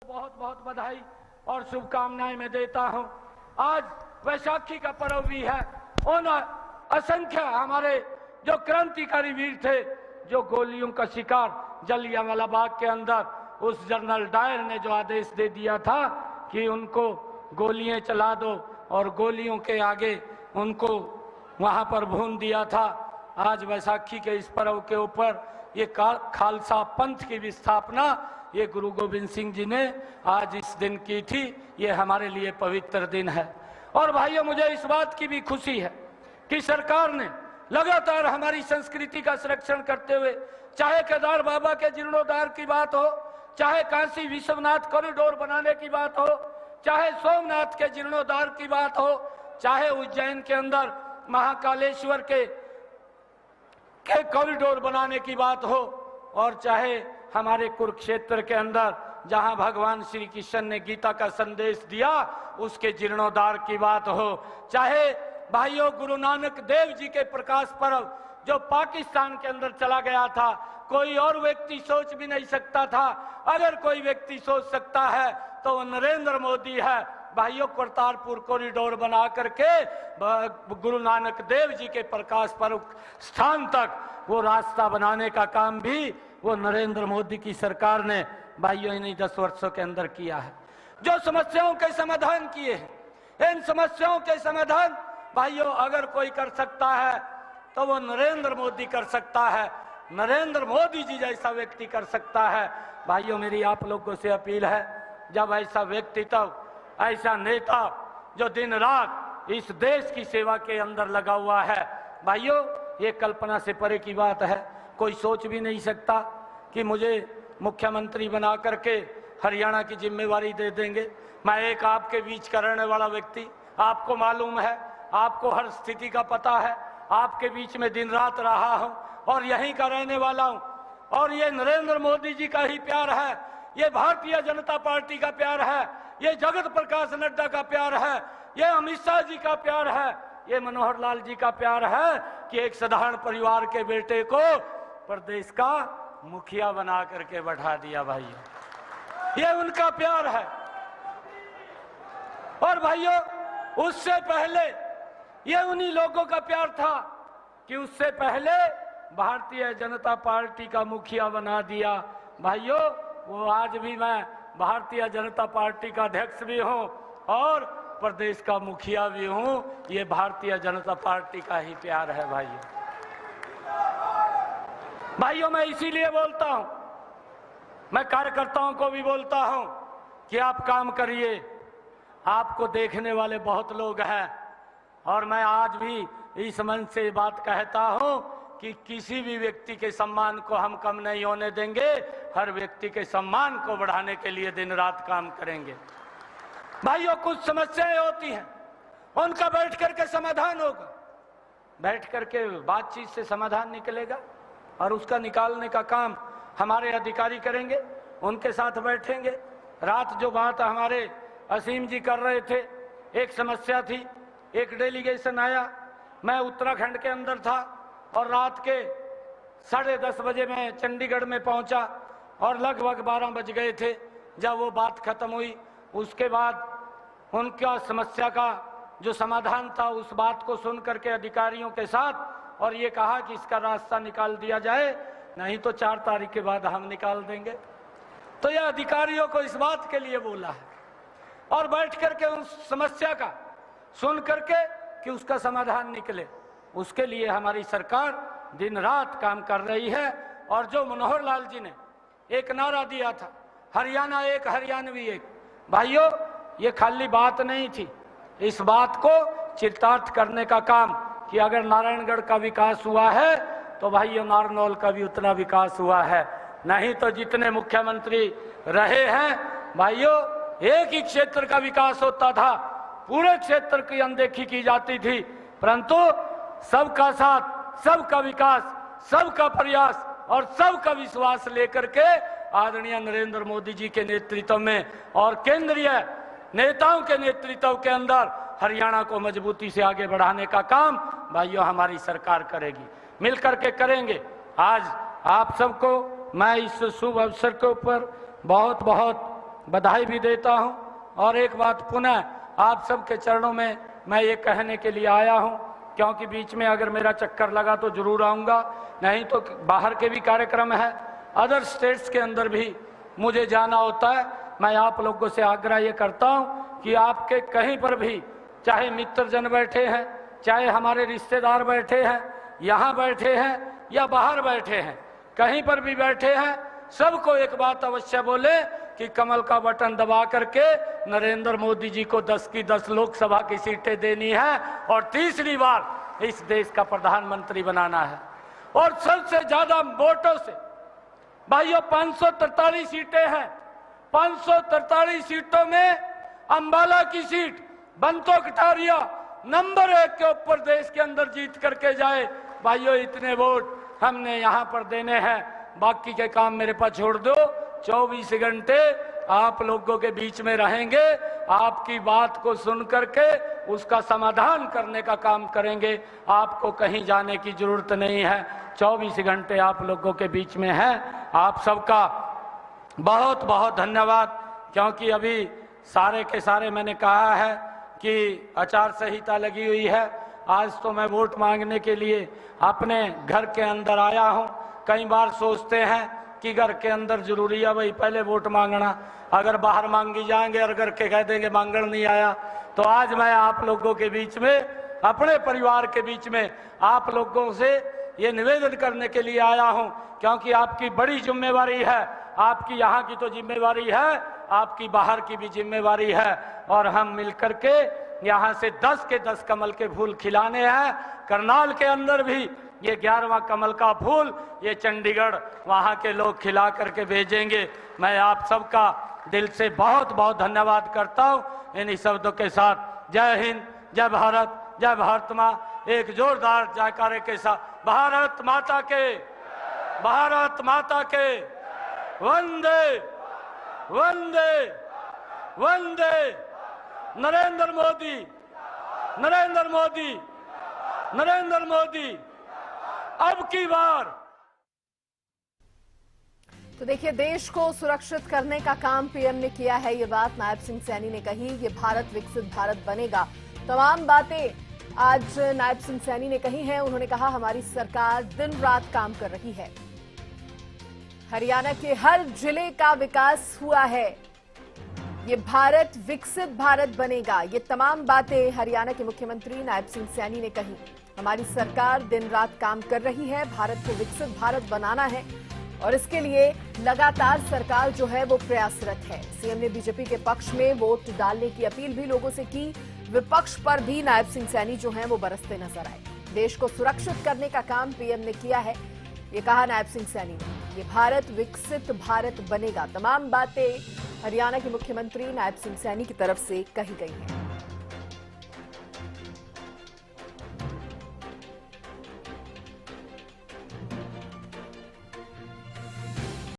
बहुत बहुत बधाई और शुभकामनाएं मैं देता हूं। आज वैशाखी का पर्व भी है। उन असंख्य हमारे जो क्रांतिकारी वीर थे, जो गोलियों का शिकार जलियांवाला बाग के अंदर उस जनरल डायर ने जो आदेश दे दिया था कि उनको गोलियां चला दो और गोलियों के आगे उनको वहां पर भून दिया था। आज वैसाखी के इस पर्व के ऊपर ये खालसा पंथ की भी स्थापना ये गुरु गोविंद सिंह जी ने आज इस दिन की थी। ये हमारे लिए पवित्र दिन है। और भाइयों, मुझे इस बात की भी खुशी है कि सरकार ने लगातार हमारी संस्कृति का संरक्षण करते हुए, चाहे केदार बाबा के जीर्णोद्धार की बात हो, चाहे काशी विश्वनाथ कॉरिडोर बनाने की बात हो, चाहे सोमनाथ के जीर्णोद्धार की बात हो, चाहे उज्जैन के अंदर महाकालेश्वर के कॉरिडोर बनाने की बात हो, और चाहे हमारे कुरुक्षेत्र के अंदर जहां भगवान श्री कृष्ण ने गीता का संदेश दिया उसके जीर्णोद्धार की बात हो, चाहे भाइयों गुरु नानक देव जी के प्रकाश पर्व जो पाकिस्तान के अंदर चला गया था, कोई और व्यक्ति सोच भी नहीं सकता था। अगर कोई व्यक्ति सोच सकता है तो वो नरेंद्र मोदी है। भाइयों, करतारपुर कॉरिडोर बना करके गुरु नानक देव जी के प्रकाश पर्व स्थान तक वो रास्ता बनाने का काम भी वो नरेंद्र मोदी की सरकार ने भाइयों इन्हीं 10 वर्षों के अंदर किया है। जो समस्याओं के समाधान किए हैं, इन समस्याओं के समाधान भाइयों अगर कोई कर सकता है तो वो नरेंद्र मोदी कर सकता है। नरेंद्र मोदी जी जैसा व्यक्ति कर सकता है। भाइयों, मेरी आप लोगों से अपील है, जब ऐसा व्यक्तित्व, ऐसा नेता जो दिन रात इस देश की सेवा के अंदर लगा हुआ है, भाइयों ये कल्पना से परे की बात है। कोई सोच भी नहीं सकता कि मुझे मुख्यमंत्री बना करके हरियाणा की जिम्मेवारी दे देंगे। मैं एक आपके बीच का रहने वाला व्यक्ति, आपको मालूम है, आपको हर स्थिति का पता है, आपके बीच में दिन रात रहा हूं और यहीं का रहने वाला हूं। और ये नरेंद्र मोदी जी का ही प्यार है, ये भारतीय जनता पार्टी का प्यार है, ये जगत प्रकाश नड्डा का प्यार है, ये अमित शाह जी का प्यार है, ये मनोहर लाल जी का प्यार है कि एक साधारण परिवार के बेटे को प्रदेश का मुखिया बना करके बैठा दिया। भाइयों, ये उनका प्यार है। और भाइयों, उससे पहले ये उन्हीं लोगों का प्यार था कि उससे पहले भारतीय जनता पार्टी का मुखिया बना दिया। भाइयों, वो आज भी मैं भारतीय जनता पार्टी का अध्यक्ष भी हूं और प्रदेश का मुखिया भी हूं। ये भारतीय जनता पार्टी का ही प्यार है। भाइयों, मैं इसीलिए बोलता हूं, मैं कार्यकर्ताओं को भी बोलता हूं कि आप काम करिए। आपको देखने वाले बहुत लोग हैं और मैं आज भी इस मन से बात कहता हूं कि किसी भी व्यक्ति के सम्मान को हम कम नहीं होने देंगे। हर व्यक्ति के सम्मान को बढ़ाने के लिए दिन रात काम करेंगे। भाइयों, कुछ समस्याएं होती हैं, उनका बैठ करके समाधान होगा, बैठ करके बातचीत से समाधान निकलेगा और उसका निकालने का काम हमारे अधिकारी करेंगे, उनके साथ बैठेंगे। रात जो बात हमारे असीम जी कर रहे थे, एक समस्या थी, एक डेलीगेशन आया, मैं उत्तराखंड के अंदर था और रात के 10:30 बजे मैं चंडीगढ़ में पहुंचा और लगभग 12 बज गए थे जब वो बात खत्म हुई। उसके बाद उनका समस्या का जो समाधान था उस बात को सुन करके अधिकारियों के साथ और ये कहा कि इसका रास्ता निकाल दिया जाए, नहीं तो 4 तारीख के बाद हम निकाल देंगे। तो यह अधिकारियों को इस बात के लिए बोला है और बैठ करके उस समस्या का सुन करके कि उसका समाधान निकले, उसके लिए हमारी सरकार दिन रात काम कर रही है। और जो मनोहर लाल जी ने एक नारा दिया था, हरियाणा एक हरियाणवी एक, भाइयों ये खाली बात नहीं थी, इस बात को चितार्थ करने का काम कि अगर नारायणगढ़ का विकास हुआ है तो भाइयों नारनौल का भी उतना विकास हुआ है। नहीं तो जितने मुख्यमंत्री रहे हैं भाइयों, एक ही क्षेत्र का विकास होता था, पूरे क्षेत्र की अनदेखी की जाती थी। परंतु सबका साथ, सबका विकास, सबका प्रयास और सबका विश्वास लेकर के आदरणीय नरेंद्र मोदी जी के नेतृत्व में और केंद्रीय नेताओं के नेतृत्व के अंदर हरियाणा को मजबूती से आगे बढ़ाने का काम भाइयों हमारी सरकार करेगी, मिलकर के करेंगे। आज आप सबको मैं इस शुभ अवसर के ऊपर बहुत बहुत बधाई भी देता हूं। और एक बात पुनः आप सबके चरणों में मैं ये कहने के लिए आया हूं, क्योंकि बीच में अगर मेरा चक्कर लगा तो जरूर आऊँगा, नहीं तो बाहर के भी कार्यक्रम है, अदर स्टेट्स के अंदर भी मुझे जाना होता है। मैं आप लोगों से आग्रह ये करता हूँ कि आपके कहीं पर भी, चाहे मित्रजन बैठे हैं, चाहे हमारे रिश्तेदार बैठे हैं, यहाँ बैठे हैं या बाहर बैठे हैं, कहीं पर भी बैठे हैं, सबको एक बात अवश्य बोले कि कमल का बटन दबा करके नरेंद्र मोदी जी को 10 की 10 लोकसभा की सीटें देनी है और तीसरी बार इस देश का प्रधानमंत्री बनाना है। और सबसे ज्यादा वोटों से भाइयों 543 सीटें हैं, 543 सीटों में अंबाला की सीट बंतो कटारिया नंबर 1 के ऊपर देश के अंदर जीत करके जाए। भाइयों इतने वोट हमने यहाँ पर देने हैं, बाकी के काम मेरे पास छोड़ दो। 24 घंटे आप लोगों के बीच में रहेंगे, आपकी बात को सुन करके उसका समाधान करने का काम करेंगे। आपको कहीं जाने की जरूरत नहीं है, 24 घंटे आप लोगों के बीच में है। आप सबका बहुत बहुत धन्यवाद, क्योंकि अभी सारे के सारे मैंने कहा है कि आचार संहिता लगी हुई है। आज तो मैं वोट मांगने के लिए अपने घर के अंदर आया हूं। कई बार सोचते हैं कि घर के अंदर जरूरी है भाई पहले वोट मांगना, अगर बाहर मांगी जाएंगे और घर के कह देंगे मांगण नहीं आया। तो आज मैं आप लोगों के बीच में, अपने परिवार के बीच में आप लोगों से ये निवेदन करने के लिए आया हूं, क्योंकि आपकी बड़ी जिम्मेवारी है। आपकी यहाँ की तो जिम्मेवारी है, आपकी बाहर की भी जिम्मेवारी है। और हम मिलकर के यहाँ से 10 के 10 कमल के फूल खिलाने हैं। करनाल के अंदर भी ये 11वां कमल का फूल ये चंडीगढ़ वहाँ के लोग खिला करके भेजेंगे। मैं आप सबका दिल से बहुत बहुत धन्यवाद करता हूँ। इन्हीं शब्दों के साथ जय हिंद, जय भारत, जय भारत माँ, एक जोरदार जयकारे के साथ भारत माता के, भारत माता के, वंदे वंदे वंदे, नरेंद्र मोदी, नरेंद्र मोदी, नरेंद्र मोदी, अब की बार। तो देखिए, देश को सुरक्षित करने का काम पीएम ने किया है, ये बात नायब सिंह सैनी ने कही। ये भारत विकसित भारत बनेगा, तमाम बातें आज नायब सिंह सैनी ने कही हैं। उन्होंने कहा हमारी सरकार दिन रात काम कर रही है, हरियाणा के हर जिले का विकास हुआ है, ये भारत विकसित भारत बनेगा। ये तमाम बातें हरियाणा के मुख्यमंत्री नायब सिंह सैनी ने कही। हमारी सरकार दिन रात काम कर रही है, भारत को विकसित भारत बनाना है और इसके लिए लगातार सरकार जो है वो प्रयासरत है। सीएम ने बीजेपी के पक्ष में वोट डालने की अपील भी लोगों से की। विपक्ष पर भी नायब सिंह सैनी जो है वो बरसते नजर आए। देश को सुरक्षित करने का काम पीएम ने किया है, ये कहा नायब सिंह सैनी ने। ये भारत विकसित भारत बनेगा, तमाम बातें हरियाणा के मुख्यमंत्री नायब सिंह सैनी की तरफ से कही गई हैं।